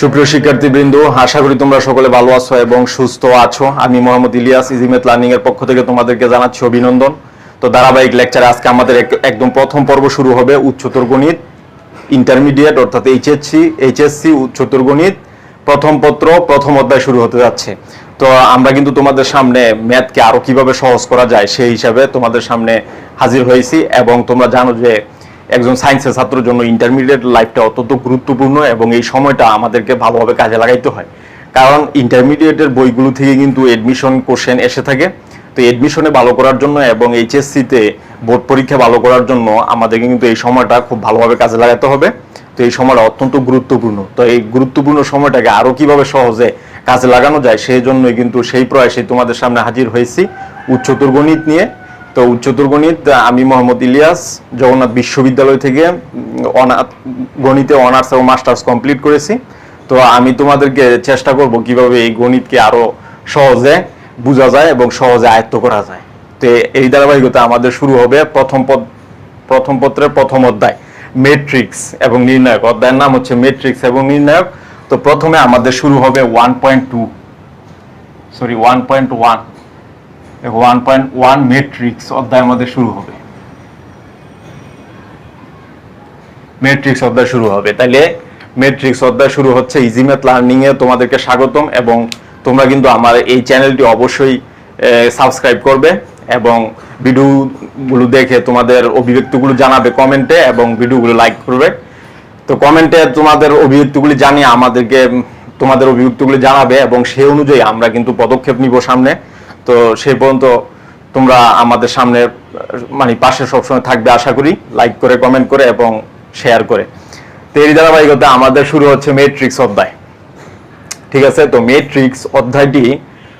সুপ্রিয় শিক্ষার্থীবৃন্দ, আশা করি তোমরা সকলে ভালো আছো এবং সুস্থ আছো। আমি মোহাম্মদ ইলিয়াস ইজিমেত লার্নিং এর পক্ষ থেকে তোমাদেরকে জানাচ্ছি অভিনন্দন। তো ধারাবাহিক লেকচারে আজকে আমাদের একদম প্রথম পর্ব শুরু হবে উচ্চতর গণিত ইন্টারমিডিয়েট অর্থাৎ এইচএসসি উচ্চতর গণিত প্রথম পত্র প্রথম অধ্যায় শুরু হতে যাচ্ছে। তো আমরা কিন্তু তোমাদের সামনে ম্যাথকে আরো কিভাবে সহজ করা যায় সেই হিসাবে তোমাদের সামনে হাজির হয়েছি এবং তোমরা জানো যে একজন সায়েন্সের ছাত্রের জন্য ইন্টারমিডিয়েট লাইফটা অত্যন্ত গুরুত্বপূর্ণ এবং এই সময়টা আমাদেরকে ভালোভাবে কাজে লাগাইতে হয়, কারণ ইন্টারমিডিয়েটের বইগুলো থেকে কিন্তু এডমিশন কোশ্চেন এসে থাকে। তো এডমিশনে ভালো করার জন্য এবং এইচএসসিতে বোর্ড পরীক্ষা ভালো করার জন্য আমাদেরকে কিন্তু এই সময়টা খুব ভালোভাবে কাজে লাগাতে হবে। তো এই সময়টা অত্যন্ত গুরুত্বপূর্ণ। তো এই গুরুত্বপূর্ণ সময়টাকে আরো কিভাবে সহজে কাজে লাগানো যায় সেই জন্যই কিন্তু সেই প্রয়াসে তোমাদের সামনে হাজির হয়েছি উচ্চতর গণিত নিয়ে। তো উচ্চতর গণিত আমি মোহাম্মদ ইলিয়াস জগন্নাথ বিশ্ববিদ্যালয় থেকে গণিতে অনার্স এবং মাস্টার্স কমপ্লিট করেছি। তো আমি তোমাদেরকে চেষ্টা করব কিভাবে এই গণিতকে আরো সহজে বোঝা যায় এবং সহজে আয়ত্ত করা যায়। তো এই ধারাবাহিকতা আমাদের শুরু হবে প্রথম পত্রের প্রথম অধ্যায় ম্যাট্রিক্স এবং নির্ণায়ক। অধ্যায়ের নাম হচ্ছে ম্যাট্রিক্স এবং নির্ণায়ক। তো প্রথমে আমাদের শুরু হবে 1.1 ম্যাট্রিক্স অধ্যায় আমাদের শুরু হবে। ম্যাট্রিক্স অধ্যায় শুরু হবে। তাইলে ম্যাট্রিক্স অধ্যায় শুরু হচ্ছে। ইজিমেথ লার্নিং এ তোমাদেরকে স্বাগতম এবং তোমরা কিন্তু আমার এই চ্যানেলটি অবশ্যই সাবস্ক্রাইব করবে এবং ভিডিওগুলো দেখে তোমাদের অভিব্যক্তিগুলো জানাবে কমেন্টে এবং ভিডিওগুলো লাইক করবে। তো কমেন্টে তোমাদের অভিব্যক্তিগুলি জানিয়ে আমাদেরকে তোমাদের অভিব্যক্তিগুলি জানাবে এবং সেই অনুযায়ী আমরা কিন্তু পদক্ষেপ নিব সামনে। তো সেই পর্যন্ত তোমরা আমাদের সামনে পাশে সবসময় থাকবে আশা করি, লাইক করে কমেন্ট করে এবং শেয়ার করে। তো এই ধারাবাহিকতা আমাদের শুরু হচ্ছে ম্যাট্রিক্স অধ্যায়। ঠিক আছে, তো ম্যাট্রিক্স অধ্যায়টি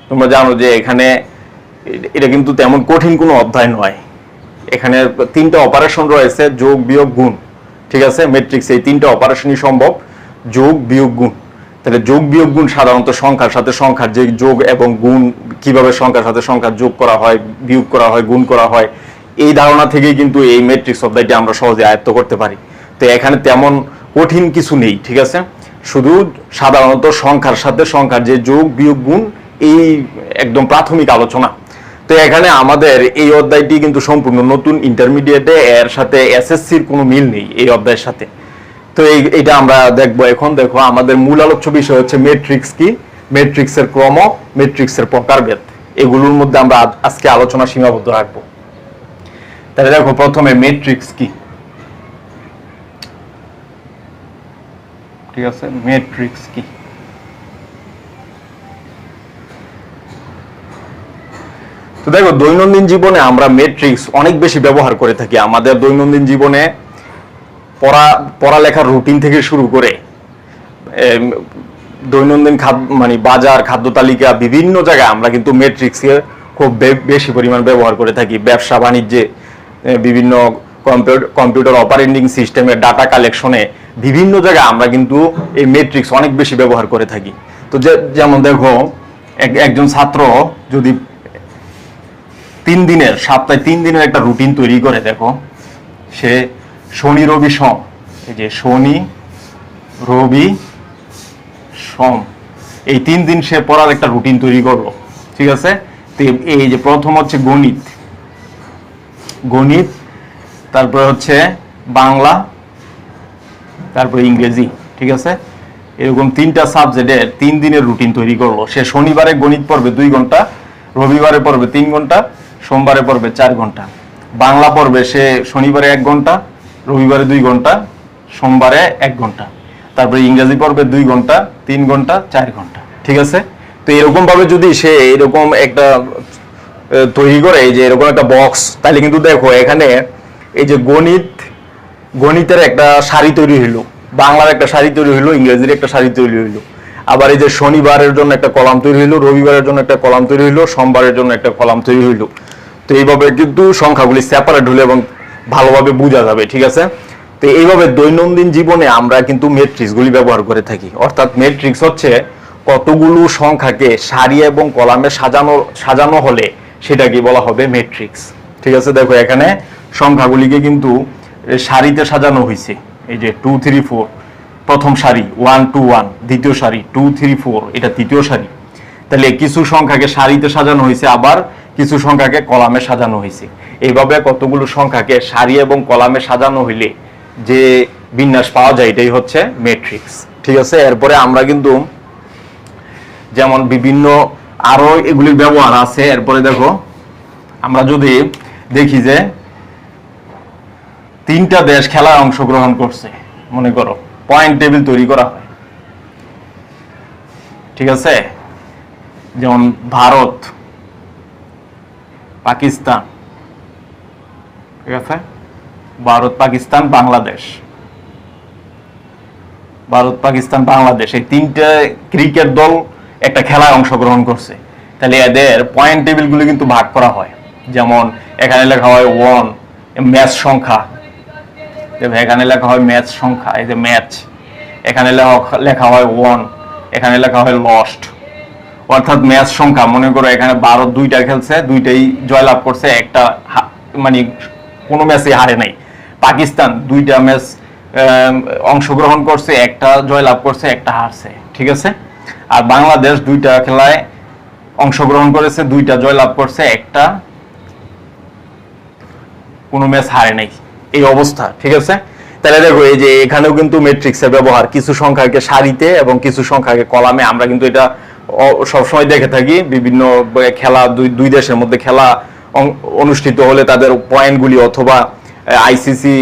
তোমরা জানো যে এখানে এটা কিন্তু তেমন কঠিন কোনো অধ্যায় নয়। এখানে তিনটা অপারেশন রয়েছে, যোগ বিয়োগ গুণ। ঠিক আছে, ম্যাট্রিক্স এই তিনটা অপারেশনই সম্ভব, যোগ বিয়োগ গুণ। তাহলে যোগ বিয়োগ গুণ সাধারণত সংখ্যার সাথে সংখ্যার যে যোগ এবং গুণ কিভাবে সংখ্যার সাথে সংখ্যার যোগ করা হয়, বিয়োগ করা হয়, গুণ করা হয়, এই ধারণা থেকেই কিন্তু এই ম্যাট্রিক্স অধ্যায়টি আমরা সহজে আয়ত্ত করতে পারি। তো এখানে তেমন কঠিন কিছু নেই। ঠিক আছে, শুধু সাধারণত সংখ্যার সাথে সংখ্যার যে যোগ বিয়োগ গুণ এই একদম প্রাথমিক আলোচনা। তো এখানে আমাদের এই অধ্যায়টি কিন্তু সম্পূর্ণ নতুন, ইন্টারমিডিয়েটে এর সাথে এসএসসির কোনো মিল নেই এই অধ্যায়ের সাথে। তো এইটা আমরা দেখবো এখন। দেখো, আমাদের মূল আলোচ্য বিষয় হচ্ছে ম্যাট্রিক্স কি, ম্যাট্রিক্সের ক্রম, ম্যাট্রিক্সের প্রকারভেদ। এগুলোর মধ্যে আমরা আজকে আলোচনা সীমাবদ্ধ রাখবো। তাহলে দেখো, প্রথমে ম্যাট্রিক্স কি। ঠিক আছে, ম্যাট্রিক্স কি? তো দেখো, দৈনন্দিন জীবনে আমরা ম্যাট্রিক্স অনেক বেশি ব্যবহার করে থাকি। আমাদের দৈনন্দিন জীবনে পড়ালেখার রুটিন থেকে শুরু করে দৈনন্দিন বাজার, খাদ্য তালিকা, বিভিন্ন জায়গায় আমরা কিন্তু ম্যাট্রিক্সকে খুব বেশি পরিমাণ ব্যবহার করে থাকি। ব্যবসা বাণিজ্যে, বিভিন্ন কম্পিউটার অপারেটিং সিস্টেমে, ডাটা কালেকশনে, বিভিন্ন জায়গায় আমরা কিন্তু এই ম্যাট্রিক্স অনেক বেশি ব্যবহার করে থাকি। তো যেমন দেখো, একজন ছাত্র যদি সপ্তাহে 3 দিনের একটা রুটিন তৈরি করে, দেখো সে শনি রবি সোম, এই যে শনি রবি সোম, এই 3 দিন সে পড়ার একটা রুটিন তৈরি করলো। ঠিক আছে, তো এই যে প্রথম হচ্ছে গণিত, তারপরে হচ্ছে বাংলা, তারপরে ইংরেজি। ঠিক আছে, এরকম 3টা সাবজেক্টের 3 দিনের রুটিন তৈরি করলো। সে শনিবারে গণিত পড়বে 2 ঘন্টা, রবিবারে পড়বে 3 ঘন্টা, সোমবারে পড়বে 4 ঘন্টা। বাংলা পড়বে সে শনিবারে 1 ঘন্টা, রবিবারে 2 ঘন্টা, সোমবারে 1 ঘন্টা। তারপরে ইংরেজি পড়বে 2 ঘন্টা, 3 ঘন্টা, 4 ঘন্টা। ঠিক আছে, তো এরকম ভাবে যদি সে এরকম একটা তৈরি করে, এই যে এরকম একটা বক্স, তাহলে কিন্তু দেখো এখানে এই যে গণিতের একটা সারি তৈরি হইলো, বাংলার একটা সারি তৈরি হইলো, ইংরেজির একটা সারি তৈরি হইলো। আবার এই যে শনিবারের জন্য একটা কলাম তৈরি হইলো, রবিবারের জন্য একটা কলাম তৈরি হইলো, সোমবারের জন্য একটা কলাম তৈরি হইলো। তো এইভাবে কিন্তু সংখ্যাগুলি সেপারেট হলে এবং ভালোভাবে বোঝা যাবে। ঠিক আছে, তো এইভাবে দৈনন্দিন জীবনে আমরা কিন্তু ম্যাট্রিক্সগুলি ব্যবহার করে থাকি। অর্থাৎ ম্যাট্রিক্স হচ্ছে কতগুলো সংখ্যাকে সারি এবং কলামে সাজানো হলে সেটাকে বলা হবে ম্যাট্রিক্স। ঠিক আছে, দেখো এখানে সংখ্যাগুলিকে কিন্তু সারিতে সাজানো হয়েছে, এই যে 2 3 4 প্রথম সারি 1 2 1, দ্বিতীয় সারি 2 3 4, এটা তৃতীয় সারি। তাহলে কিছু সংখ্যাকে সারিতে সাজানো হয়েছে, আবার কিছু সংখ্যাকে কলামে সাজানো হয়েছে। এইভাবে কতগুলো সংখ্যাকে সারি এবং কলামে সাজানো হইলে যে বিন্যাস পাওয়া যায় এটাই হচ্ছে ম্যাট্রিক্স। ঠিক আছে, এরপরে আমরা কিন্তু যেমন বিভিন্ন আরো এগুলির ব্যবহার আছে। এরপরে দেখো, আমরা যদি দেখি যে 3টা দেশ খেলায় অংশগ্রহণ করছে, মনে করো পয়েন্ট টেবিল তৈরি করা হয়। ঠিক আছে, যেমন ভারত, পাকিস্তান, ঠিক আছে, ভারত পাকিস্তান বাংলাদেশ, ভারত পাকিস্তান বাংলাদেশ, এই 3টে ক্রিকেট দল একটা খেলায় অংশগ্রহণ করছে। তাহলে এদের পয়েন্ট টেবিল গুলো কিন্তু ভাগ করা হয়। যেমন এখানে লেখা হয় 1 ম্যাচ সংখ্যা, এখানে লেখা হয় ম্যাচ সংখ্যা, এই যে ম্যাচ, এখানে লেখা হয় 1, এখানে লেখা হয় লস্ট। অর্থাৎ ম্যাচ সংখ্যা, মনে করো এখানে ভারত 2টা খেলছে, 2টাই জয়লাভ করছে, একটা মানে কোনো ম্যাচে হারে নাই। পাকিস্তান 2টা ম্যাচ অংশগ্রহণ করছে, একটা জয়লাভ করছে, একটা হারছে। ঠিক আছে, আর বাংলাদেশ 2টা খেলায় অংশগ্রহণ করেছে, 2টা জয়লাভ করছে, একটা কোনো ম্যাচ হারে নাই, এই অবস্থা। ঠিক আছে, তাহলে দেখো এই যে এখানেও কিন্তু ম্যাট্রিক্সের ব্যবহার, কিছু সংখ্যাকে সারিতে এবং কিছু সংখ্যাকে কলামে। আমরা কিন্তু এটা সবসময় দেখে থাকি, বিভিন্ন খেলা, দুই দেশের মধ্যে খেলা অনুষ্ঠিত হলে তাদের পয়েন্টগুলি, অথবা আইসিসি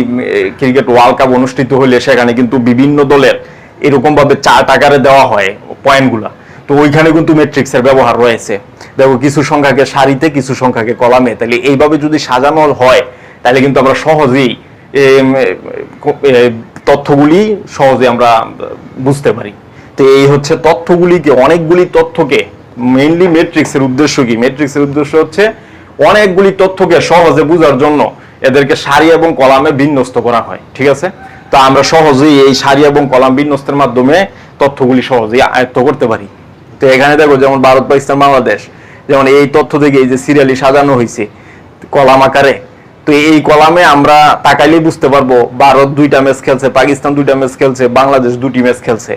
ক্রিকেট ওয়ার্ল্ড কাপ অনুষ্ঠিত হলে সেখানে কিন্তু বিভিন্ন দলের এরকম ভাবে চার্ট আকারে দেওয়া হয় পয়েন্টগুলা। তো ওইখানে কিন্তু ম্যাট্রিক্সের ব্যবহার রয়েছে। দেখো কিছু সংখ্যাকে সারিতে, কিছু সংখ্যাকে কলামে। তাহলে এইভাবে যদি সাজানো হয় তাহলে কিন্তু আমরা সহজেই তথ্যগুলি সহজে আমরা বুঝতে পারি। তো এই হচ্ছে তথ্যগুলিকে, অনেকগুলি তথ্যকে, মেইনলি ম্যাট্রিক্সের উদ্দেশ্য কি? ম্যাট্রিক্সের উদ্দেশ্য হচ্ছে অনেকগুলি তথ্যকে সহজে বোঝার জন্য এদেরকে সারি এবং কলামে বিন্যস্ত করা হয়। ঠিক আছে, তো আমরা সহজেই এই সারি এবং কলাম বিন্যস্তের মাধ্যমে তথ্যগুলি সহজেই আয়ত্ত করতে পারি। তো এখানে দেখো যেমন ভারত পাকিস্তান বাংলাদেশ, যেমন এই তথ্য থেকে এই যে সিরিয়ালি সাজানো হয়েছে কলাম আকারে। তো এই কলামে আমরা তাকাইলেই বুঝতে পারবো ভারত 2টা ম্যাচ খেলছে, পাকিস্তান 2টা ম্যাচ খেলছে, বাংলাদেশ 2টি ম্যাচ খেলছে।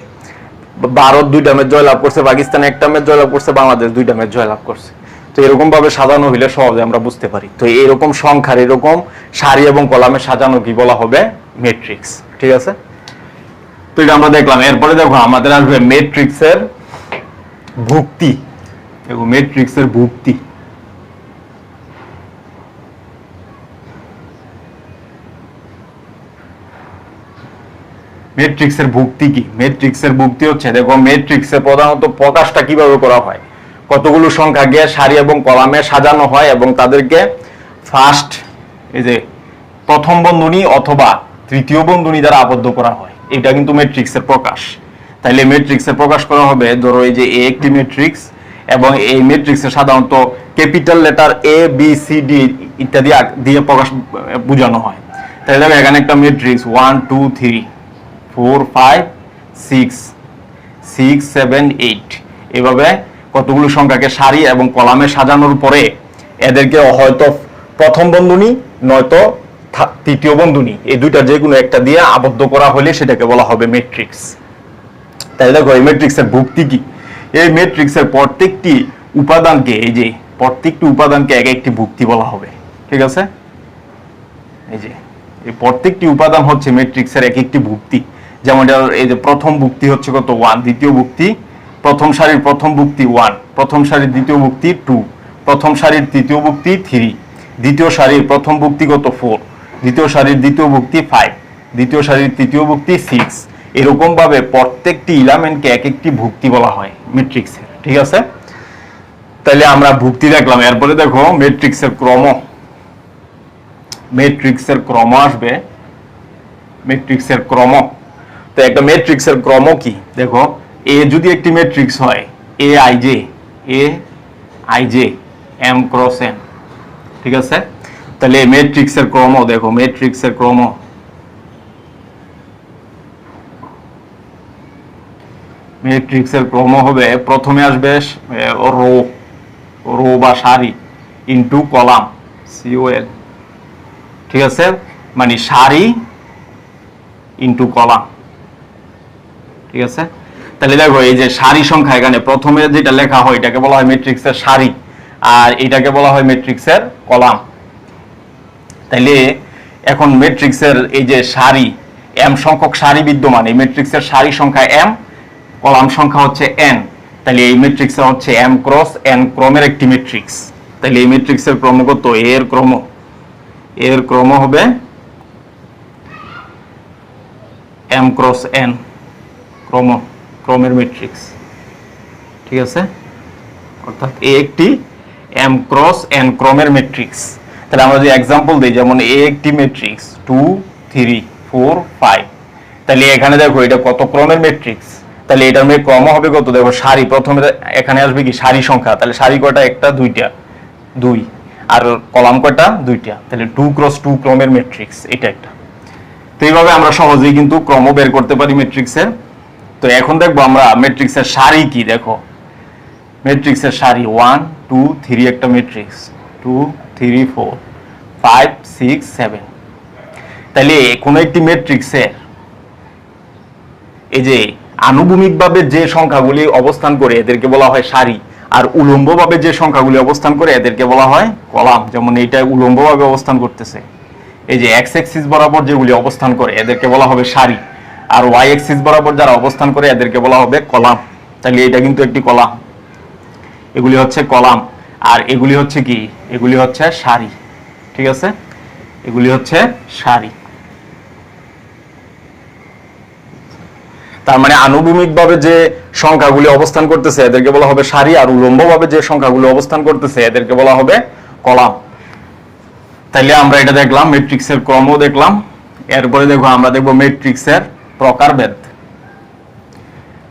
ভারত 2টা ম্যাচ জয়লাভ করছে, পাকিস্তান 1টা ম্যাচ জয়লাভ করছে, বাংলাদেশ 2টা ম্যাচ জয়লাভ করছে। তো এরকম ভাবে সাজানো হইলে সহজে আমরা বুঝতে পারি। তো এরকম সংখ্যার এরকম সারি এবং কলামে সাজানো কি বলা হবে? ম্যাট্রিক্স। ঠিক আছে, তো এটা আমরা দেখলাম। এরপরে দেখো আমাদের আসবে ম্যাট্রিক্সের ভুক্তি। দেখো ম্যাট্রিক্সের ভুক্তি, ম্যাট্রিক্সের ভুক্তি কি? ম্যাট্রিক্সের ভুক্তি হচ্ছে, দেখো ম্যাট্রিক্সে প্রধানত প্রকাশটা কিভাবে করা হয়, কতগুলো সংখ্যাকে সারি এবং কলামে সাজানো হয় এবং তাদেরকে ফার্স্ট, এই যে প্রথম বন্ধনী অথবা তৃতীয় বন্ধনী দ্বারা আবদ্ধ করা হয়। এটা কিন্তু ম্যাট্রিক্সের প্রকাশ। তাইলে ম্যাট্রিক্সের প্রকাশ করা হবে, ধরো এই যে এ একটি ম্যাট্রিক্স, এবং এই ম্যাট্রিক্সে সাধারণত capital letter A B C D ইত্যাদি দিয়ে প্রকাশ বোঝানো হয়। তাহলে দেখো এখানে একটা ম্যাট্রিক্স 1 2 3 4 5 6 6 7 8, এভাবে কতগুলো সংখ্যাকে সারি এবং কলামে সাজানোর পরে এদেরকে হয়তো প্রথম বন্ধনী নয়তো তৃতীয় বন্ধনী, এই দুইটা যে কোনো একটা দিয়ে আবদ্ধ করা হলে সেটাকে বলা হবে ম্যাট্রিক্স। তাই দেখো এই ম্যাট্রিক্সের ভুক্তি কি? এই ম্যাট্রিক্সের প্রত্যেকটি উপাদানকে, এই যে প্রত্যেকটি উপাদানকে এক একটি ভুক্তি বলা হবে। ঠিক আছে, এই যে এই প্রত্যেকটি উপাদান হচ্ছে ম্যাট্রিক্সের এক একটি ভুক্তি। যেমন এই যে প্রথম ভুক্তি হচ্ছে কত? 1, দ্বিতীয় ভুক্তি, প্রথম সারির প্রথম ভুক্তি 1, প্রথম সারির দ্বিতীয় ভুক্তি 2, প্রথম সারির তৃতীয় ভুক্তি 3, দ্বিতীয় সারির প্রথম ভুক্তি কত? 4, দ্বিতীয় সারির দ্বিতীয় ভুক্তি 5, দ্বিতীয় সারির তৃতীয় ভুক্তি 6। এরকম ভাবে প্রত্যেকটি এলিমেন্টকে এক একটি ভুক্তি বলা হয় ম্যাট্রিক্সের। ঠিক আছে, তাহলে আমরা ভুক্তি দেখলাম। এরপরে দেখো ম্যাট্রিক্সের ক্রম। ম্যাট্রিক্সের ক্রম আসবে, ম্যাট্রিক্সের ক্রম। তো একটা ম্যাট্রিক্সের ক্রম কি? দেখো এ যদি একটি ম্যাট্রিক্স হয়, A I J M cross N, ঠিক আছে, তাহলে ম্যাট্রিক্সের ক্রম দেখো, ম্যাট্রিক্সের ক্রম ম্যাট্রিক্সের ক্রম হবে, প্রথমে আসবে রো বা সারি ইনটু কলাম, সিওএল। ঠিক আছে, মানে সারি ইনটু কলাম। ঠিক আছে। তাহলে দেখো এই যে সারি সংখ্যা, এখানে প্রথমে যেটা লেখা হয় এটাকে বলা হয় ম্যাট্রিক্সের সারি, আর এটাকে বলা হয় ম্যাট্রিক্সের কলাম। তাহলে এখন ম্যাট্রিক্সের এই যে সারি, m সংখ্যক সারি বিদ্যমান, এই ম্যাট্রিক্সের সারি সংখ্যা m, কলাম সংখ্যা হচ্ছে n। তাহলে এই ম্যাট্রিক্সের হচ্ছে m ক্রস n ক্রমের একটি ম্যাট্রিক্স। তাহলে এই ম্যাট্রিক্সের ক্রম কত? এর ক্রম হবে m ক্রস n, ক্রমের ম্যাট্রিক্স। ঠিক আছে, অর্থাৎ এ একটি m ক্রস n ক্রমের ম্যাট্রিক্স। তাহলে আমরা যদি एग्जांपल দেই, যেমন এ একটি ম্যাট্রিক্স 2 3 4 5, তাহলে এখানে দেখো এটা কত ক্রমের ম্যাট্রিক্স। তাহলে এটার ক্রম হবে কত? দেখো সারি, প্রথমে এখানে আসবে কি সারি সংখ্যা, তাহলে সারি কয়টা? একটা, দুইটা, 2, আর কলাম কয়টা? দুইটা। তাহলে 2 ক্রস 2 ক্রমের ম্যাট্রিক্স এটা একটা। তো এইভাবে আমরা সহজেই কিন্তু ক্রম বের করতে পারি ম্যাট্রিক্সের। তো এখন দেখবো আমরা ম্যাট্রিক্সের সারি কি। দেখো ম্যাট্রিক্সের সারি 1 2 3 একটা ম্যাট্রিক্স, 2 3 4 5 6 7। তাহলে কোনো একটি ম্যাট্রিক্সের এই যে আনুভূমিকভাবে যে সংখ্যাগুলি অবস্থান করে এদেরকে বলা হয় সারি, আর উলম্বভাবে যে সংখ্যাগুলি অবস্থান করে এদেরকে বলা হয় কলাম। যেমন এইটা উলম্বভাবে অবস্থান করতেছে, এই যে এক্স অ্যাক্সিস বরাবর যেগুলি অবস্থান করে এদেরকে বলা হবে সারি, আর ওয়াই অ্যাক্সিস বরাবর যারা অবস্থান করে এদেরকে বলা হবে কলাম। তাহলে এটা কিন্তু একটি কলাম, এগুলি হচ্ছে কলাম, আর এগুলি হচ্ছে কি? এগুলি হচ্ছে সারি। ঠিক আছে, এগুলি হচ্ছে সারি। তার মানে আনুভূমিকভাবে যে সংখ্যাগুলি অবস্থান করতেছে এদেরকে বলা হবে সারি, আর উলম্বভাবে যে সংখ্যাগুলি অবস্থান করতেছে এদেরকে বলা হবে কলাম। তাইলে আমরা এটা দেখলাম, ম্যাট্রিক্সের ক্রমও দেখলাম। এরপরে দেখো আমরা দেখব ম্যাট্রিক্সের প্রকারভেদ।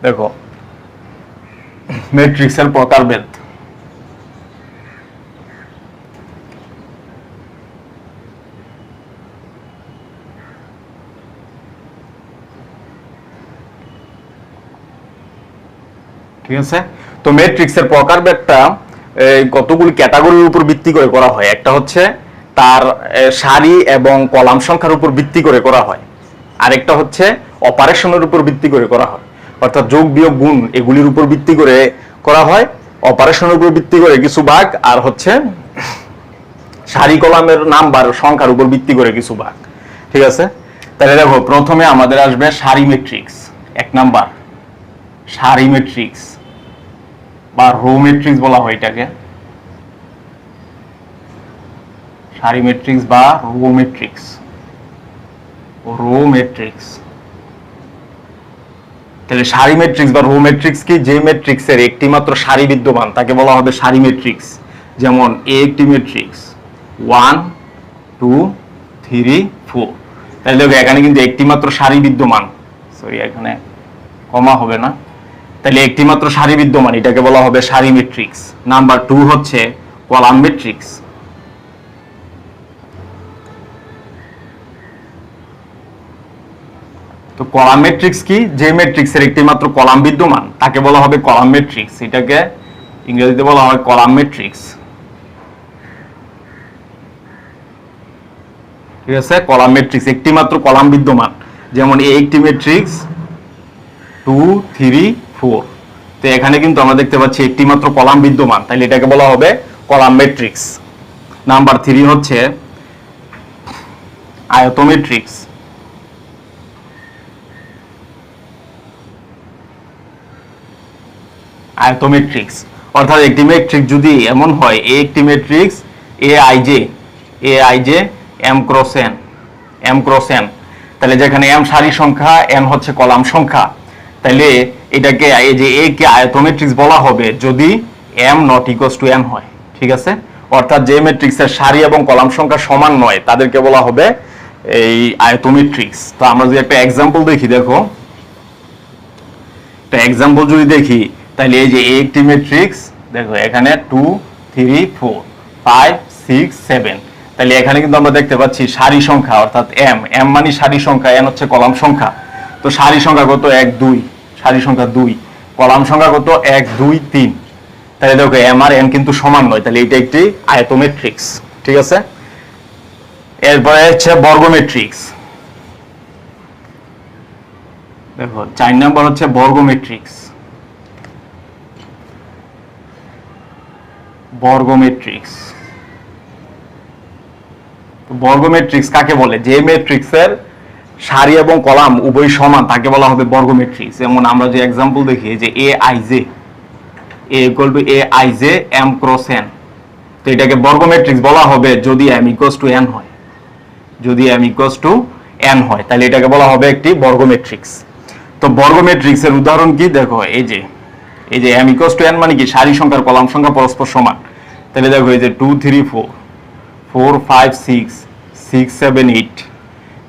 দেখো ম্যাট্রিক্সের প্রকারভেদ। ঠিক আছে, তো ম্যাট্রিক্সের প্রকারভেদটা কতগুলি ক্যাটাগরির উপর ভিত্তি করে করা হয়। একটা হচ্ছে তার সারি এবং কলাম সংখ্যার উপর ভিত্তি করে করা হয়, আরেকটা হচ্ছে অপারেশনের উপর ভিত্তি করে করা হয়, অর্থাৎ যোগ বিয়োগ গুণ এগুলির উপর ভিত্তি করে করা হয়, অপারেশনের উপর ভিত্তি করে কিছু ভাগ, আর হচ্ছে সারি কলামের নাম্বার সংখ্যার উপর ভিত্তি করে কিছু ভাগ। ঠিক আছে, তাহলে দেখো প্রথমে আমাদের আসবে সারি ম্যাট্রিক্স। এক নাম্বার সারি ম্যাট্রিক্স বা রো ম্যাট্রিক্স বলা হয় এটাকে, সারি ম্যাট্রিক্স বা রো ম্যাট্রিক্স। তাহলে সারি ম্যাট্রিক্স বা রো ম্যাট্রিক্স কি? যে ম্যাট্রিক্সের একটি মাত্র সারি বিদ্যমান তাকে বলা হবে সারি ম্যাট্রিক্স। যেমন এ একটি ম্যাট্রিক্স 1 2 3 4, তাহলে দেখো এখানে কিন্তু একটি মাত্র সারি বিদ্যমান, সরি এখানে কমা হবে না, তাহলে একটি মাত্র সারি বিদ্যমান, এটাকে বলা হবে সারি ম্যাট্রিক্স। নাম্বার 2 হচ্ছে কলাম ম্যাট্রিক্স। তো কলাম ম্যাট্রিক্স কি? যে ম্যাট্রিক্সের একটি মাত্র কলাম বিদ্যমান তাকে বলা হবে কলাম ম্যাট্রিক্স, এটাকে ইংরেজিতে বলা হয় কলাম ম্যাট্রিক্স। ঠিক আছে, কলাম ম্যাট্রিক্স একটি মাত্র কলাম বিদ্যমান, যেমন এ একটি ম্যাট্রিক্স 2 3 4, তো এখানে কিন্তু আমরা দেখতে পাচ্ছি একটি মাত্র কলাম বিদ্যমান, তাহলে এটাকে বলা হবে কলাম ম্যাট্রিক্স। নাম্বার 3 হচ্ছে আয়ত ম্যাট্রিক্স। আয়ত ম্যাট্রিক্স অর্থাৎ একটি ম্যাট্রিক্স যদি এমন হয়, এ একটি matrix A I J M cross N, তাহলে যেখানে এম সারি সংখ্যা, এন হচ্ছে কলাম সংখ্যা, তাহলে এটাকে এই যে এ কে আয়ত ম্যাট্রিক্স বলা হবে যদি am not equals to N হয়। ঠিক আছে, অর্থাৎ যে ম্যাট্রিক্সের সারি এবং কলাম সংখ্যা সমান নয় তাদেরকে বলা হবে এই আয়ত ম্যাট্রিক্স। তো আমরা যদি একটা एग्जांपल দেখি, দেখো একটা एग्जांपल যদি দেখি, তাহলে এই যে একটি ম্যাট্রিক্স, দেখো এখানে 2 3 4 5 6 7, তাহলে এখানে কিন্তু আমরা দেখতে পাচ্ছি সারি সংখ্যা অর্থাৎ এম মানে সারি সংখ্যা, এন হচ্ছে কলাম সংখ্যা। তো সারি সংখ্যা কত? 1 2, সারি সংখ্যা 2, কলাম সংখ্যা কত? 1 2 3, তাহলে দেখো এম আর এন কিন্তু সমান নয়, তাহলে এটা একটি আয়ত ম্যাট্রিক্স। ঠিক আছে, এরপরে হচ্ছে বর্গ ম্যাট্রিক্স। দেখো 4 নাম্বার হচ্ছে বর্গ ম্যাট্রিক্স। বর্গ ম্যাট্রিক্স, বর্গ ম্যাট্রিক্স কাকে বলে? যে ম্যাট্রিক্সের সারি এবং কলাম উভয় সমান তাকে বলা হবে বর্গ ম্যাট্রিক্স। যেমন আমরা যে एग्जांपल দেখি যে a i j a equal to a i j m cross n, তো এটাকে বর্গ ম্যাট্রিক্স বলা হবে যদি m equals to n হয়। যদি m equals to n হয় তাহলে এটাকে বলা হবে একটি বর্গ ম্যাট্রিক্স। তো বর্গ ম্যাট্রিক্সের উদাহরণ কি? দেখো এই যে m equals to n মানে কি সারি সংখ্যার কলাম সংখ্যা পরস্পর সমান। তাহলে দেখো এই যে 2 3 4 4 5 6 6 7 8,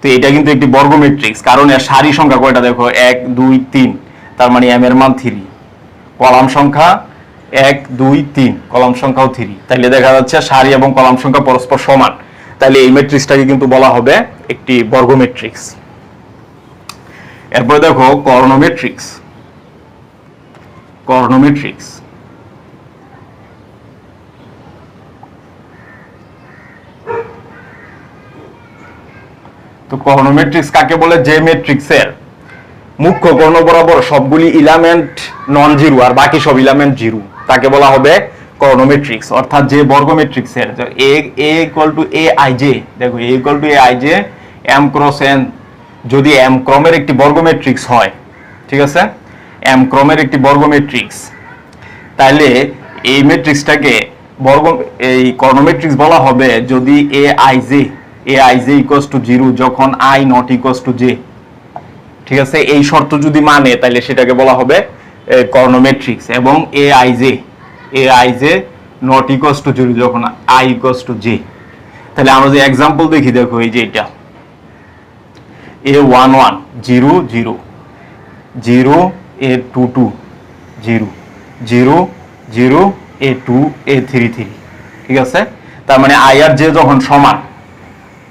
তো এটা কিন্তু একটি বর্গ ম্যাট্রিক্স, কারণ এর সারি সংখ্যা কয়টা দেখো 1 2 3, তার মানে m এর মান 3, কলাম সংখ্যা 1 2 3, কলাম সংখ্যাও 3, তাহলে দেখা যাচ্ছে সারি এবং কলাম সংখ্যা পরস্পর সমান। তাহলে এই ম্যাট্রিক্সটাকে কিন্তু বলা হবে একটি বর্গ ম্যাট্রিক্স। এরপর দেখো কর্ণ ম্যাট্রিক্স। কর্ণ ম্যাট্রিক্স, তো কর্ণ ম্যাট্রিক্স কাকে বলে? যে ম্যাট্রিক্সের মুখ্য কর্ণ বরাবর সবগুলি এলিমেন্ট নন জিরো আর বাকি সব এলিমেন্ট জিরো তাকে বলা হবে কর্ণ ম্যাট্রিক্স। অর্থাৎ যে বর্গ ম্যাট্রিক্সের a equal to a i j, দেখো a equal to a i j m cross n যদি m ক্রমের একটি বর্গ ম্যাট্রিক্স হয়, ঠিক আছে, m ক্রমের একটি বর্গ ম্যাট্রিক্স, তাহলে এই ম্যাট্রিক্সটাকে এই কর্ণ ম্যাট্রিক্স বলা হবে যদি a i j equals to 0 যখন i not equals to j, ঠিক আছে, এই শর্ত যদি মানে তাহলে সেটাকে বলা হবে কর্ণ ম্যাট্রিক্স। এবং a i j not equals to 0 যখন i equals to j। তাহলে আমরা যে एग्जांपल দেখি, দেখো এই যে এটা a11 0 0 0 a22 0 0 0 a2 a33, ঠিক আছে, তার মানে i আর j যখন সমান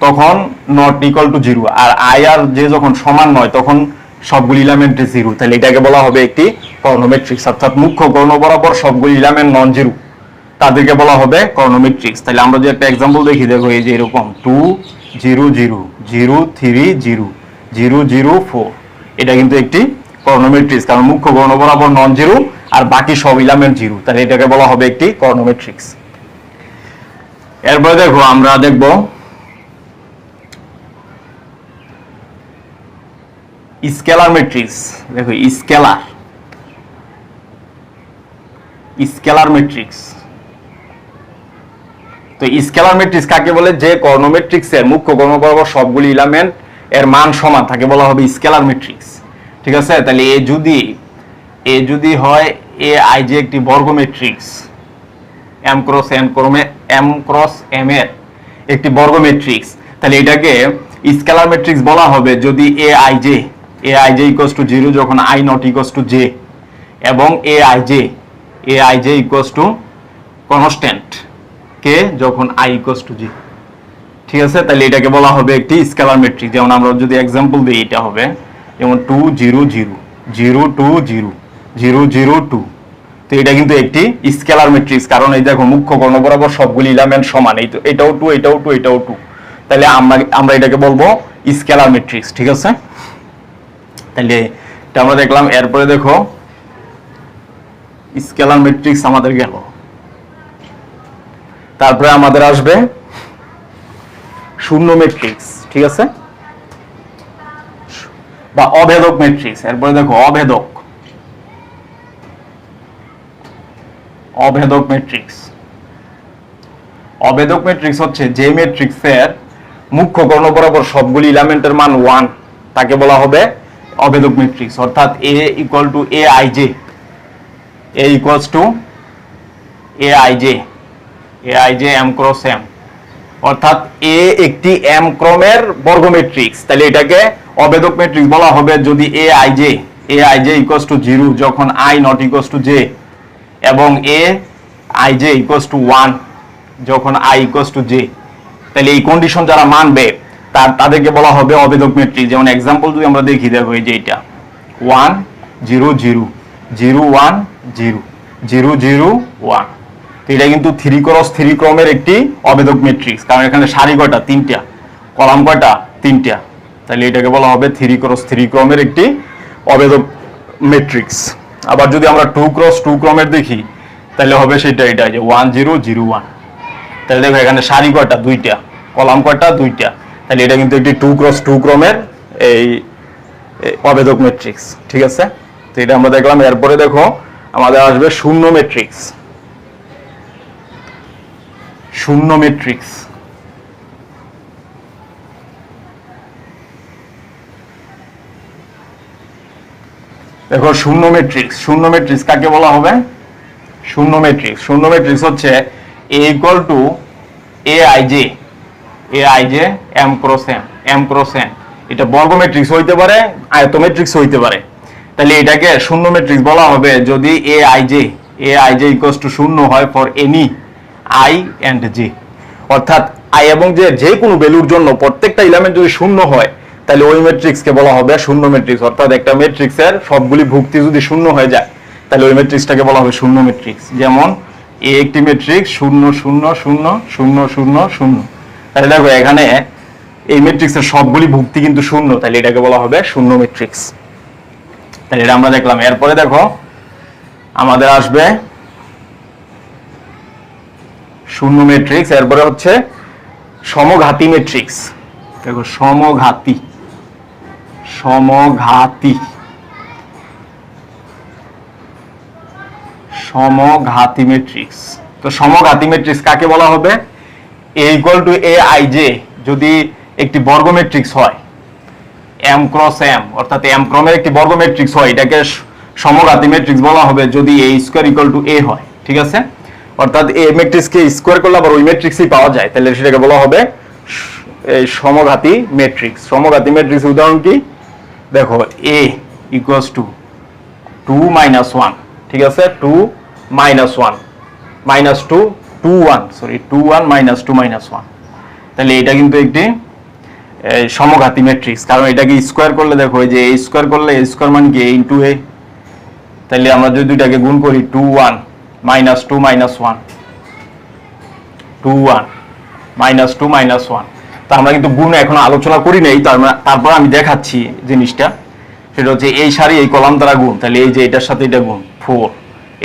তখন নট ইকুয়াল টু 0, আর i আর j যখন সমান নয় তখন সবগুলি এলিমেন্টে 0, তাহলে এটাকে বলা হবে একটি কর্ণ ম্যাট্রিক্স। অর্থাৎ মুখ্য কর্ণ বরাবর সবগুলি এলিমেন্ট নন জিরো তাদেরকে বলা হবে কর্ণ ম্যাট্রিক্স। তাহলে আমরা যে একটা एग्जांपल দেখি, দেখো এই যে এরকম 2 0 0 0 3 0 0 0 4, এটা কিন্তু একটি কর্ণ ম্যাট্রিক্স, কারণ মুখ্য কর্ণ বরাবর নন জিরো আর বাকি সব এলিমেন্ট জিরো, তাহলে এটাকে বলা হবে একটি কর্ণ ম্যাট্রিক্স। এরপরে দেখো আমরা দেখব স্কেলার ম্যাট্রিক্স। দেখো স্কেলার ম্যাট্রিক্স, তো স্কেলার ম্যাট্রিক্স কাকে বলে? যে কর্ণ ম্যাট্রিক্সের মুখ্য কর্ণ বরাবর সবগুলি এলিমেন্ট এর মান সমান তাকে বলা হবে স্কেলার ম্যাট্রিক্স, ঠিক আছে। তাহলে এ যদি হয় a i j একটি বর্গ ম্যাট্রিক্স, m ক্রস m এর একটি বর্গ ম্যাট্রিক্স, তাহলে এটাকে স্কেলার ম্যাট্রিক্স বলা হবে যদি a i j equals to 0 যখন i not equals to j, এবং a i j equals to constant k যখন i equals to j, ঠিক আছে। তাহলে এটাকে বলা হবে একটি স্কেলার ম্যাট্রিক্স। যেমন আমরা যদি एग्जांपल দিই, এটা হবে যেমন 2 0 0 0 2 0 0 0 2, তো এটা কিন্তু একটি স্কেলার ম্যাট্রিক্স, কারণ এই দেখো মুখ্য কর্ণ বরাবর সবগুলি এলিমেন্ট সমান, এই তো এটাও 2 এটাও 2 এটাও 2, তাহলে আমরা এটাকে বলবো স্কেলার ম্যাট্রিক্স, ঠিক আছে। তাহলে এটা আমরা দেখলাম। এরপরে দেখো স্কেলার ম্যাট্রিক্স আমাদের গেল, তারপরে আমাদের আসবে শূন্য ম্যাট্রিক্স, ঠিক আছে, বা অভেদক ম্যাট্রিক্স। এরপরে দেখো অভেদক ম্যাট্রিক্স। অভেদক ম্যাট্রিক্স হচ্ছে যে ম্যাট্রিক্সের মুখ্য কর্ণ বরাবর সবগুলি এলিমেন্টের মান 1 তাকে বলা হবে অভেদক ম্যাট্রিক্স। অর্থাৎ a equal to a i j, a equals to a i j m cross m, অর্থাৎ a একটি m ক্রমের বর্গ ম্যাট্রিক্স, তাহলে এটাকে অভেদক ম্যাট্রিক্স বলা হবে যদি a i j equals to 0 যখন i not equals to j, এবং a i j equals to 1 যখন i equals to j, তাহলে এই কন্ডিশন যারা মানবে তাদেরকে বলা হবে অভেদক ম্যাট্রিক্স। যেমন एग्जांपल যদি আমরা দেখি, দেখো এই যে এটা 1 0 0 0 1 0 0 0 1, তো এটা কিন্তু 3 ক্রস 3 ক্রমের একটি অভেদক ম্যাট্রিক্স, কারণ এখানে সারি কয়টা 3টা, কলাম কয়টা 3টা, তাহলে এটাকে বলা হবে 3 ক্রস 3 ক্রমের একটি অভেদক ম্যাট্রিক্স। আবার যদি আমরা 2x2 ক্রমের দেখি তাহলে হবে সেটা এটা যে 1 0 0 1। তাহলে দেখো এখানে সারি কয়টা, দুইটা, কলাম কয়টা, দুইটা। তাহলে এটা কিন্তু একটি 2x2 ক্রমের এই অভেদক ম্যাট্রিক্স। ঠিক আছে, তো এটা আমরা দেখলাম। এরপরে দেখো আমাদের আসবে শূন্য ম্যাট্রিক্স। শূন্য ম্যাট্রিক্স দেখো, শূন্য ম্যাট্রিক্স, শূন্য ম্যাট্রিক্স কাকে বলা হবে? শূন্য ম্যাট্রিক্স, শূন্য ম্যাট্রিক্স হচ্ছে a equal to aij, aij m cross n, m cross n। এটা বর্গ ম্যাট্রিক্স হইতে পারে, আয়ত ম্যাট্রিক্স হইতে পারে। তাহলে এটাকে শূন্য ম্যাট্রিক্স বলা হবে যদি aij ইকুয়ালস টু শূন্য হয় for any i and j। অর্থাৎ i এবং j যে কোনো ভ্যালুর জন্য প্রত্যেকটা এলিমেন্ট যদি শূন্য হয় তাহলে ওই ম্যাট্রিক্সকে বলা হবে শূন্য ম্যাট্রিক্স। অর্থাৎ একটা ম্যাট্রিক্সের সবগুলি ভুক্তি যদি শূন্য হয়ে যায় তাহলে ওই ম্যাট্রিক্সটাকে বলা হবে শূন্য ম্যাট্রিক্স। যেমন এ একটি ম্যাট্রিক্স 0 0 0 0 0 0। তাহলে দেখো এখানে এই ম্যাট্রিক্সের সবগুলি ভুক্তি কিন্তু শূন্য, তাহলে এটাকে বলা হবে শূন্য ম্যাট্রিক্স। তাহলে এটা আমরা দেখলাম। এরপরে দেখো আমাদের আসবে শূন্য ম্যাট্রিক্স। এরপরে হচ্ছে সমঘাতী ম্যাট্রিক্স। দেখো সমঘাতী, সমঘাতী, সমঘাতী ম্যাট্রিক্স। তো সমঘাতী ম্যাট্রিক্স কাকে বলা হবে? a ইকুয়াল টু aij যদি একটি বর্গ ম্যাট্রিক্স হয়, m ক্রস m অর্থাৎ m ক্রমের একটি বর্গ ম্যাট্রিক্স হয়, এটাকে সমঘাতী ম্যাট্রিক্স বলা হবে যদি a square equal to a হয়। ঠিক আছে, অর্থাৎ a ম্যাট্রিক্সকে স্কয়ার করলে আবার ওই ম্যাট্রিক্সই পাওয়া যায়, তাহলে সেটাকে বলা হবে এই সমঘাতী ম্যাট্রিক্স। সমঘাতী ম্যাট্রিক্স উদাহরণ কি? দেখো a ইকুয়ালস টু 2 মাইনাস 1। ঠিক আছে, 2 minus 1 minus 2 2 1 sorry 2 1 minus 2 minus 1। তাহলে এটা কিন্তু একটি সমঘাতী ম্যাট্রিক্স, কারণ এটাকে স্কয়ার করলে দেখো এই যে a স্কয়ার করলে a স্কয়ার মানে কি a ইনটু a। তাহলে আমরা যদি দুইটাকে গুণ করি 2 1 মাইনাস 2 মাইনাস 1 2 1 মাইনাস 2 মাইনাস 1। তো আমরা কিন্তু গুণ এখন আলোচনা করি নাই, তারপর আমি দেখাচ্ছি জিনিসটা। সেটা হচ্ছে এই সারি এই কলাম দ্বারা গুণ, তাহলে এই যে এটার সাথে এটা গুণ 4,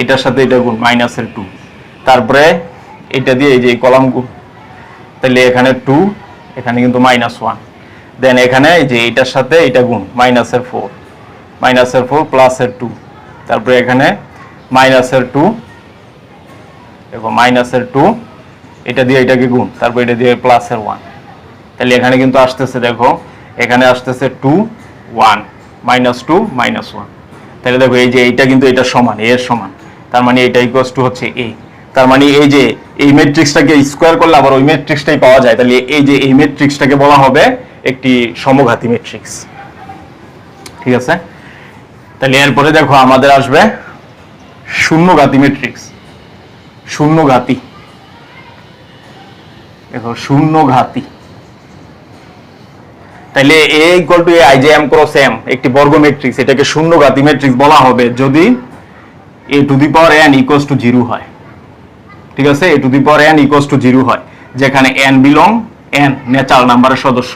এটার সাথে এটা গুণ মাইনাসের 2, তারপরে এটা দিয়ে এই যে কলাম গুণ, তাহলে এখানে 2, এখানে কিন্তু মাইনাস 1, দেন এখানে এই যে এটার সাথে এটা গুণ মাইনাসের 4, মাইনাসের 4 প্লাসের 2, তারপরে এখানে মাইনাসের 2, দেখো মাইনাসের 2, এটা দিয়ে এটাকে গুণ, তারপর এটা দিয়ে প্লাসের 1। তাহলে এখানে কিন্তু আসতেছে, দেখো এখানে আসতেছে 2 1 মাইনাস 2 মাইনাস 1। তাহলে দেখো এই যে এইটা কিন্তু এটা সমান, এর সমান, তার মানে এটা ইকুয়ালস টু হচ্ছে a। তার মানে এই যে এই ম্যাট্রিক্সটাকে স্কয়ার করলে আবার ওই ম্যাট্রিক্সটাই পাওয়া যায়, তাহলে এই যে এই ম্যাট্রিক্সটাকে বলা হবে একটি সমঘাতী ম্যাট্রিক্স। ঠিক আছে, তাহলে এরপরে দেখো আমাদের আসবে শূন্যঘাতী ম্যাট্রিক্স। শূন্যঘাতী, দেখো শূন্যঘাতী। তাহলে a equal to aij m cross m একটি বর্গ ম্যাট্রিক্স, এটাকে শূন্যঘাতী ম্যাট্রিক্স বলা হবে যদি a to the power n equals to 0 হয়। ঠিক আছে, a to the power n equals to 0 হয়, যেখানে n বিলং n ন্যাচারাল নাম্বারের সদস্য,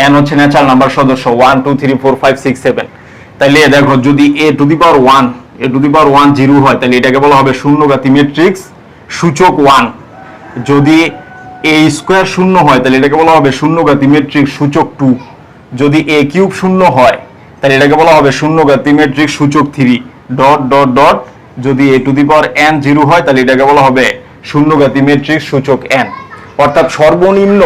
n হচ্ছে ন্যাচারাল নাম্বার সদস্য 1 2 3 4 5 6 7। তাহলে দেখো যদি a টু দি পাওয়ার 1 0 হয় তাহলে এটাকে বলা হবে শূন্যঘাতী ম্যাট্রিক্স সূচক 1। যদি a স্কয়ার শূন্য হয় তাহলে এটাকে বলা হবে শূন্যঘাতী ম্যাট্রিক্স সূচক 2। যদি a কিউব শূন্য হয় তাহলে এটাকে বলা হবে শূন্যঘাতী ম্যাট্রিক্স সূচক 3 ডট ডট ডট। যদি a to the power n 0 হয় তাহলে এটাকে বলা হবে শূন্যঘাতী ম্যাট্রিক্স সূচক n। অর্থাৎ সর্বনিম্ন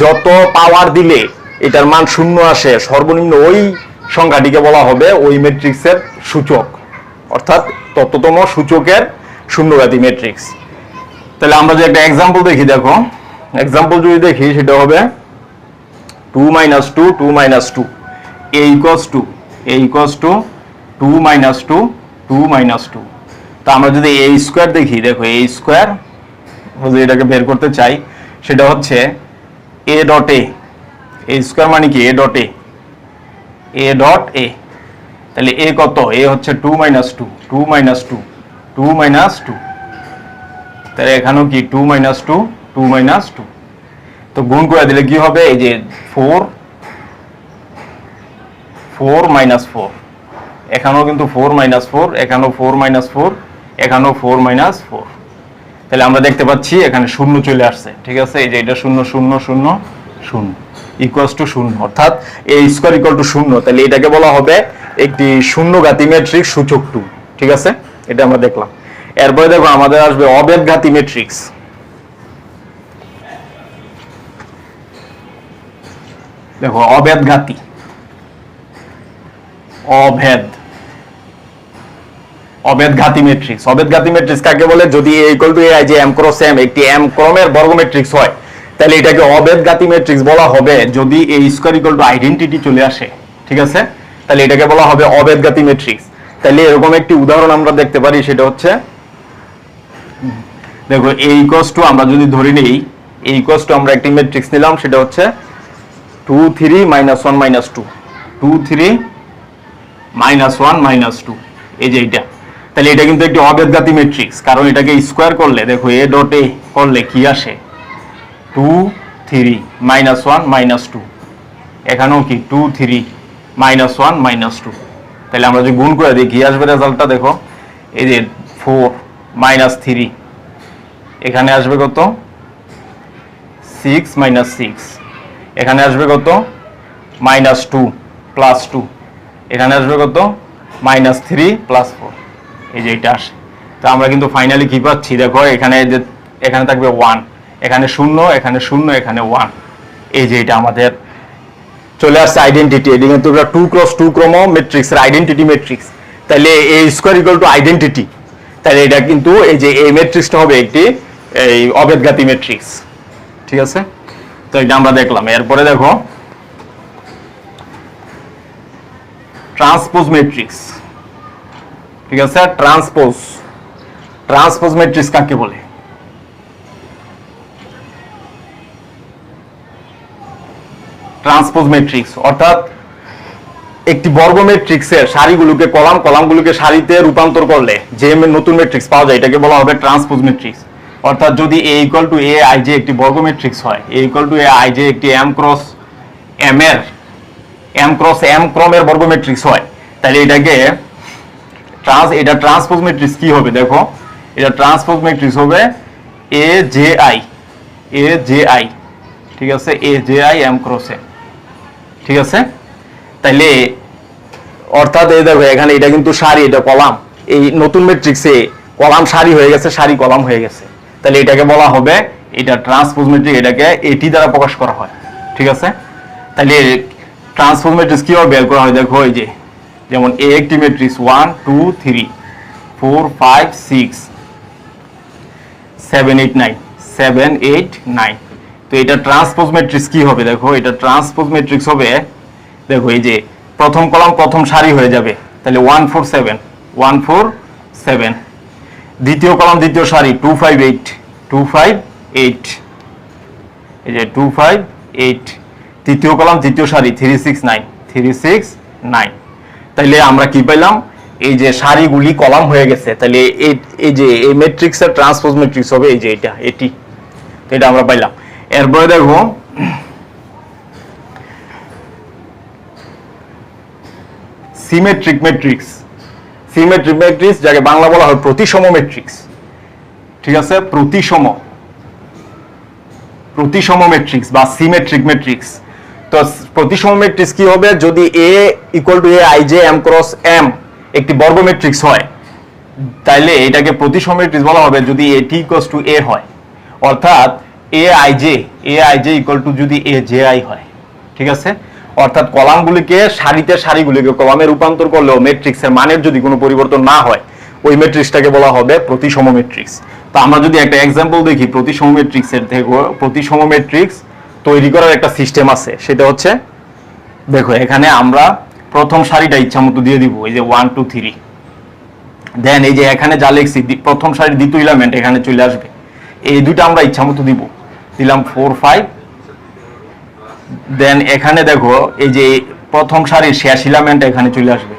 যত পাওয়ার দিলে এটার মান শূন্য আসে, সর্বনিম্ন ওই সংখ্যাটিকে বলা হবে ওই ম্যাট্রিক্সের সূচক, অর্থাৎ তততম সূচকের শূন্যঘাতী ম্যাট্রিক্স। তাহলে আমরা যে একটা এক্সাম্পল দেখি, দেখো এক্সাম্পল যদি দেখি সেটা হবে 2 minus 2 2 minus 2 a equals to 2 minus 2 2 minus 2। তো আমরা যদি a স্কয়ার দেখি, দেখো a স্কয়ার যদি এটাকে বের করতে চাই সেটা হচ্ছে a ডট a স্কয়ার মানে কি a ডট a। তাহলে a কত? a হচ্ছে 2 minus 2 2 minus 2 2 minus 2। তাহলে এখানেও কি 2 minus 2 2 minus 2। তো গুণ করে দিলে কি হবে? এই যে 4 4 - 4, এখানেও কিন্তু 4 - 4, এখানেও 4 - 4, এখানেও 4 - 4। তাহলে আমরা দেখতে পাচ্ছি এখানে শূন্য চলে আসছে, ঠিক আছে। এই যে এটা 0 0 0 0 ইকুয়ালস টু 0, অর্থাৎ a স্কয়ার ইকুয়াল টু 0। তাহলে এটাকে বলা হবে একটি শূন্যঘাতী ম্যাট্রিক্স সূচক 2, ঠিক আছে। এটা আমরা দেখলাম। এরপরে দেখো আমাদের আসবে অবেদঘাতী ম্যাট্রিক্স। দেখো অবেদঘাতী, অবেদঘাতী ম্যাট্রিক্স। অবেদঘাতী ম্যাট্রিক্স কাকে বলে? যদি a = aij m × m একটি m ক্রমের বর্গ ম্যাট্রিক্স হয়, তাহলে এটাকে অবেদঘাতী ম্যাট্রিক্স বলা হবে যদি a square equal to identity চলে আসে, ঠিক আছে। তাহলে এটাকে বলা হবে অবেদঘাতী ম্যাট্রিক্স। তাহলে এরকম একটি উদাহরণ আমরা দেখতে পারি, সেটা হচ্ছে দেখো a = আমরা যদি ধরে নেই a = আমরা একটি ম্যাট্রিক্স নিলাম, সেটা হচ্ছে 2 3 - 1 - 2, 2 3 - 1 - 2, এই যে এটা। তাহলে এটা কিন্তু একটি অবেদঘাতী ম্যাট্রিক্স, কারণ এটাকে স্কয়ার করলে দেখো a ডট a করলে কি আসে? 2 3 - 1 - 2, এখানেও কি 2 3 - 1 - 2। তাহলে আমরা যদি গুণ করে দিই কি আসবে রেজাল্টটা? দেখো এই যে 4 - 3, এখানে আসবে কত? 6 - 6, এখানে আসবে কত? -2 + 2, এখানে আসবে কত? -3 + 4, এই যে এটা আসে। তো আমরা কিন্তু ফাইনালি কি পাচ্ছি? দেখো এখানে যে এখানে থাকবে 1, এখানে 0, এখানে 0, এখানে 1, এই যে এটা আমাদের চলে আসছে আইডেন্টিটি। এটি কিন্তু 2 × 2 ক্রম ম্যাট্রিক্সের আইডেন্টিটি ম্যাট্রিক্স। তাহলে a square equal to identity, তাহলে এটা কিন্তু এই যে এই ম্যাট্রিক্সটা হবে একটি এই অবেদঘাতী ম্যাট্রিক্স, ঠিক আছে। তো এটা আমরা দেখলাম। এরপরে দেখো ট্রান্সপোজ ম্যাট্রিক্স, ঠিক আছে। ট্রান্সপোজ ম্যাট্রিক্স কাকে বলে? ট্রান্সপোজ ম্যাট্রিক্স অর্থাৎ একটি বর্গ ম্যাট্রিক্সের সারিগুলোকে কলামগুলোকে সারিতে রূপান্তর করলে যে নতুন ম্যাট্রিক্স পাওয়া যায়, এটাকে বলা হবে ট্রান্সপোজ ম্যাট্রিক্স। অর্থাৎ যদি a = aij একটি বর্গ ম্যাট্রিক্স হয়, a = aij একটি m × m ক্রমের বর্গ ম্যাট্রিক্স হয়, তাহলে এটাকে এটা ট্রান্সপোজ ম্যাট্রিক্স কি হবে? দেখো এটা ট্রান্সপোজ ম্যাট্রিক্স হবে aji, ঠিক আছে, aji m × m, ঠিক আছে। তাইলে অর্থাৎ এই দেখো এখানে এটা কিন্তু সারি, এটা কলাম। এই নতুন ম্যাট্রিক্সে কলাম সারি হয়ে গেছে, সারি কলাম হয়ে গেছে। তাহলে এটাকে বলা হবে এটা ট্রান্সপোজ ম্যাট্রিক্স, এটাকে এটি দ্বারা প্রকাশ করা হয়, ঠিক আছে। তাহলে ট্রান্সপোজ ম্যাট্রিক্স কিভাবে বের করা হয়? দেখো এই যে যেমন a একটি ম্যাট্রিক্স 1 2 3 4 5 6 7 8 9 7 8 9। তো এটা ট্রান্সপোজ ম্যাট্রিক্স কি হবে? দেখো এটা ট্রান্সপোজ ম্যাট্রিক্স হবে, দেখো এই যে প্রথম কলাম প্রথম সারি হয়ে যাবে, তাহলে 1 4 7 1 4 7, দ্বিতীয় কলাম দ্বিতীয় সারি 2 5 8 2 5 8, এই যে 2 5 8, তৃতীয় কলাম তৃতীয় সারি 3 6 9 3 6 9। তাহলে আমরা কি পেলাম? এই যে সারিগুলি কলাম হয়ে গেছে। তাহলে এই যে এই ম্যাট্রিক্সের ট্রান্সপোজ ম্যাট্রিক্স হবে এই যে এটি। তো এটা আমরা পাইলাম। এরপরে দেখো সিমেট্রিক ম্যাট্রিক্স। সিমেট্রিক ম্যাট্রিক্স যাকে বাংলা বলা হয় প্রতিসম ম্যাট্রিক্স, ঠিক আছে। প্রতিসম ম্যাট্রিক্স বা সিমেট্রিক ম্যাট্রিক্স। তো প্রতিসম ম্যাট্রিক্স কি হবে? যদি a = aij m × m একটি বর্গ ম্যাট্রিক্স হয়, তাহলে এটাকে প্রতিসম ম্যাট্রিক্স বলা হবে যদি এটি = a হয়। অর্থাৎ aij = যদি aji হয়, ঠিক আছে। অর্থাৎ কলামগুলিকে সারিগুলিকে কলামে রূপান্তর করলেও ম্যাট্রিক্সের মানের যদি কোনো পরিবর্তন না হয়, ওই ম্যাট্রিক্সটাকে বলা হবে প্রতিসম ম্যাট্রিক্স। তো আমরা যদি একটা এক্সাম্পল দেখি প্রতিসম ম্যাট্রিক্সের, দেখো প্রতিসম ম্যাট্রিক্স তৈরি করার একটা সিস্টেম আছে। সেটা হচ্ছে দেখো এখানে আমরা প্রথম সারিটা ইচ্ছামতো দিয়ে দিব, এই যে 1 2 3, দেন এই যে এখানে যা লিখছি প্রথম সারির দ্বিতীয় এলিমেন্ট এখানে চলে আসবে, এই দুটো আমরা ইচ্ছামতো দিব, দিলাম 4 5। দেন এখানে দেখো এই যে প্রথম সারির শেষ এলিমেন্ট এখানে চলে আসবে,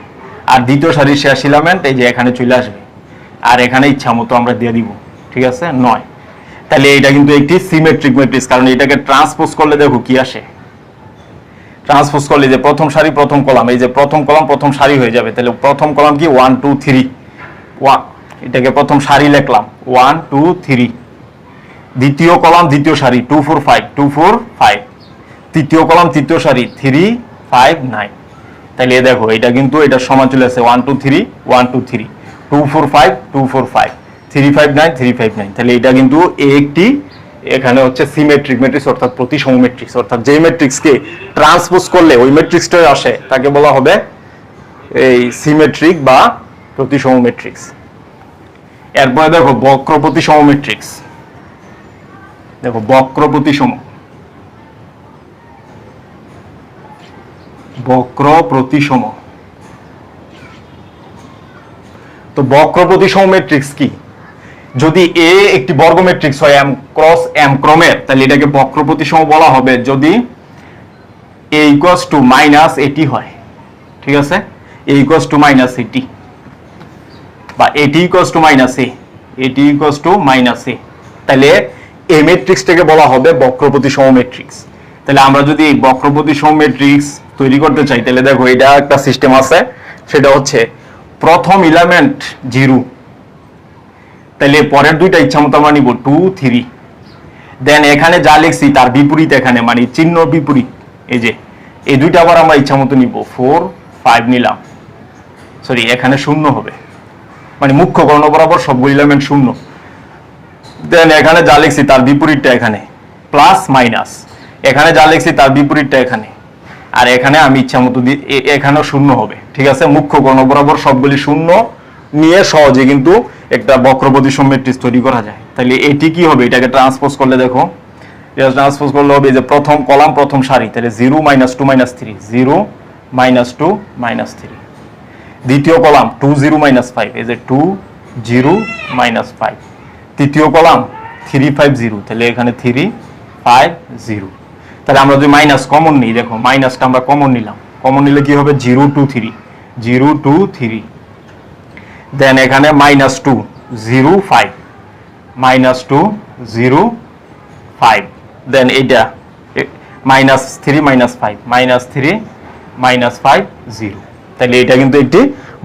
আর দ্বিতীয় সারির শেষ এলিমেন্ট এই যে এখানে চলে আসবে, আর এখানে ইচ্ছামতো আমরা দিয়ে দিব, ঠিক আছে 9। তাহলে এটা কিন্তু একটি সিমেট্রিক ম্যাট্রিক্স, কারণ এটাকে ট্রান্সপোজ করলে দেখো কি আসে, ট্রান্সপোজ করলে যে প্রথম সারি প্রথম কলাম, এই যে প্রথম কলাম প্রথম সারি হয়ে যাবে। তাহলে প্রথম কলাম কি 1 2 3, এটাকে প্রথম সারি লিখলাম 1 2 3, দ্বিতীয় কলাম দ্বিতীয় সারি 2 4 5 2 4 5, তৃতীয় কলাম তৃতীয় সারি 3 5 9। তাহলে দেখো এটা কিন্তু এটা সমান চলে আসে 1 2 3 1 2 3 2 4 5 2 4 5 3 5 9 3 5 9। তাহলে এটা কিন্তু একটি এখানে হচ্ছে সিমেট্রিক ম্যাট্রিক্স অর্থাৎ প্রতিসম ম্যাট্রিক্স, অর্থাৎ যে ম্যাট্রিক্সকে ট্রান্সপোজ করলে ওই ম্যাট্রিক্সটাই আসে তাকে বলা হবে এই সিমেট্রিক বা প্রতিসম ম্যাট্রিক্স। এরপরে দেখো বক্র প্রতিসম ম্যাট্রিক্স। দেখো বক্র প্রতিসম, বক্র প্রতিসম। তো বক্র প্রতিসম ম্যাট্রিক্স কি? যদি এ একটি বর্গ ম্যাট্রিক্স হয় m ক্রস m ক্রমের, তাহলে এটাকে বক্র প্রতিসম বলা হবে যদি a ইকুয়ালস টু মাইনাস এটি হয়। ঠিক আছে, a ইকুয়ালস টু মাইনাস এটি বা এটি ইকুয়ালস টু মাইনাস এ, এটি ইকুয়ালস টু মাইনাস এ, তাহলে এই ম্যাট্রিক্সটাকে বলা হবে বক্র প্রতিসম ম্যাট্রিক্স। তাহলে আমরা যদি এই বক্র প্রতিসম ম্যাট্রিক্স তৈরি করতে চাই, তাহলে দেখো এটা একটা সিস্টেম আছে, সেটা হচ্ছে প্রথম এলিমেন্ট 0, তাহলে পরের দুইটা ইচ্ছা মতো আমরা নিব 2 3, দেন এখানে যা লিখছি তার বিপরীত এখানে মানে চিহ্ন বিপরীত, এই যে এই দুইটা আবার আমরা ইচ্ছা মতো নিব 4 5 নিলাম, সরি এখানে 0 হবে, মানে মুখ্য কর্ণ বরাবর সবগুলো এলিমেন্ট 0, দেন এখানে যা লিখছি তার বিপরীতটা এখানে প্লাস মাইনাস, এখানে যা লিখছি তার বিপরীতটা এখানে, আর এখানে আমি ইচ্ছা মতো এখানেও 0 হবে। ঠিক আছে, মুখ্য কর্ণ বরাবর সবগুলি 0 নিয়ে সহজে কিন্তু একটা বক্র প্রতিসম ম্যাট্রিক্স তৈরি করা যায়। তাহলে এটি কি হবে? এটাকে ট্রান্সপোজ করলে দেখো, এটা ট্রান্সপোজ করলে হবে যে প্রথম কলাম প্রথম সারি, তাহলে 0 -2 -3 0 -2 -3, দ্বিতীয় কলাম 2 0 -5, এই যে 2 0 -5, তৃতীয় কলাম 3 5 0, তাহলে এখানে 3 5 0। তাহলে আমরা যদি মাইনাস কমন নিই, দেখো মাইনাসটা আমরা কমন নিলাম, কমন নিলে কি হবে 0 2 3 0 2 3, দেন এখানে -2 0 5 -2 0 5, দেন এটা -3 -5 -3 -5 0। তাহলে এটা কিন্তু একটি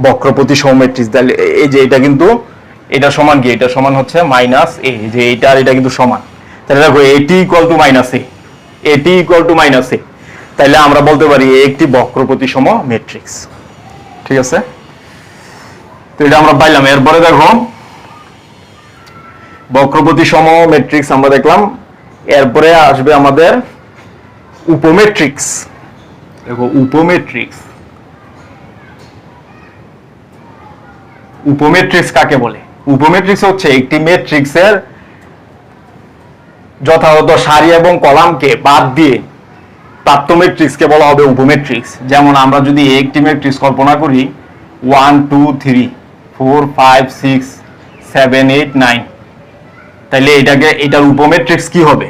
বক্র প্রতিসম ম্যাট্রিক্স। তাহলে এই যে এটা কিন্তু এটা সমান কি? এটা সমান হচ্ছে মাইনাস এ, যে এটা আর এটা কিন্তু সমান। তাহলে দেখো এটি ইকুয়াল টু মাইনাস এ, এটি ইকুয়াল টু মাইনাস এ, তাহলে আমরা বলতে পারি একটি বক্র প্রতিসম ম্যাট্রিক্স। ঠিক আছে, তো এটা আমরা পাইলাম। এরপরে দেখো বক্র প্রতিসম ম্যাট্রিক্স আমরা দেখলাম, এরপরে আসবে আমাদের উপম্যাট্রিক্স। দেখো উপম্যাট্রিক্স, উপম্যাট্রিক্স কাকে বলে? উপম্যাট্রিক্স হচ্ছে একটি ম্যাট্রিক্সের যথাযথ সারি এবং কলামকে বাদ দিয়ে প্রাপ্ত ম্যাট্রিক্সকে বলা হবে উপম্যাট্রিক্স। যেমন আমরা যদি একটি ম্যাট্রিক্স কল্পনা করি 1 2 3 4 5 6 7 8 9, তাহলে এটার উপম্যাট্রিক্স কি হবে?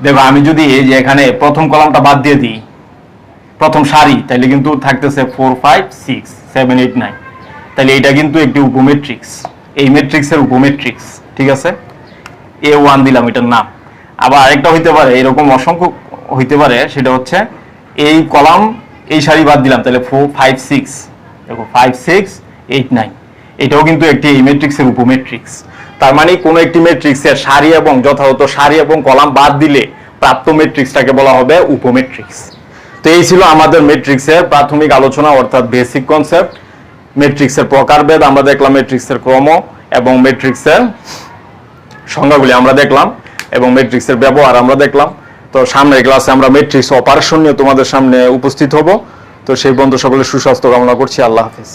দেখো আমি যদি এই যে এখানে প্রথম কলামটা বাদ দিয়ে দিই, প্রথম সারি, তাহলে কিন্তু থাকতেছে 4 5 6 7 8 9, তাহলে এটা কিন্তু একটি উপম্যাট্রিক্স, এই ম্যাট্রিক্সের উপম্যাট্রিক্স। ঠিক আছে, A1 দিলাম এটার নাম। আবার আরেকটা হইতে পারে, এরকম অসংখ্য হইতে পারে, সেটা হচ্ছে এই কলাম এই সারি বাদ দিলাম, তাহলে 4 5 6, দেখো 5 6 8 9, এটাও কিন্তু একটি এই ম্যাট্রিক্সের উপম্যাট্রিক্স। তার মানে কোনো একটি ম্যাট্রিক্সের সারি এবং যথাযথ সারি এবং কলাম বাদ দিলে প্রাপ্ত ম্যাট্রিক্সটাকে বলা হবে উপম্যাট্রিক্স। তো এই ছিল আমাদের ম্যাট্রিক্সের প্রাথমিক আলোচনা, অর্থাৎ বেসিক কনসেপ্ট। ম্যাট্রিক্সের প্রকারভেদ আমরা দেখলাম, ম্যাট্রিক্সের ক্রম এবং ম্যাট্রিক্সের সংজ্ঞাগুলি আমরা দেখলাম, এবং ম্যাট্রিক্সের ব্যবহার আমরা দেখলাম। তো সামনের ক্লাসে আমরা ম্যাট্রিক্স অপারেশন নিয়ে তোমাদের সামনে উপস্থিত হব। তো সেই পর্যন্ত সকলের সুস্বাস্থ্য কামনা করছি। আল্লাহ হাফেজ।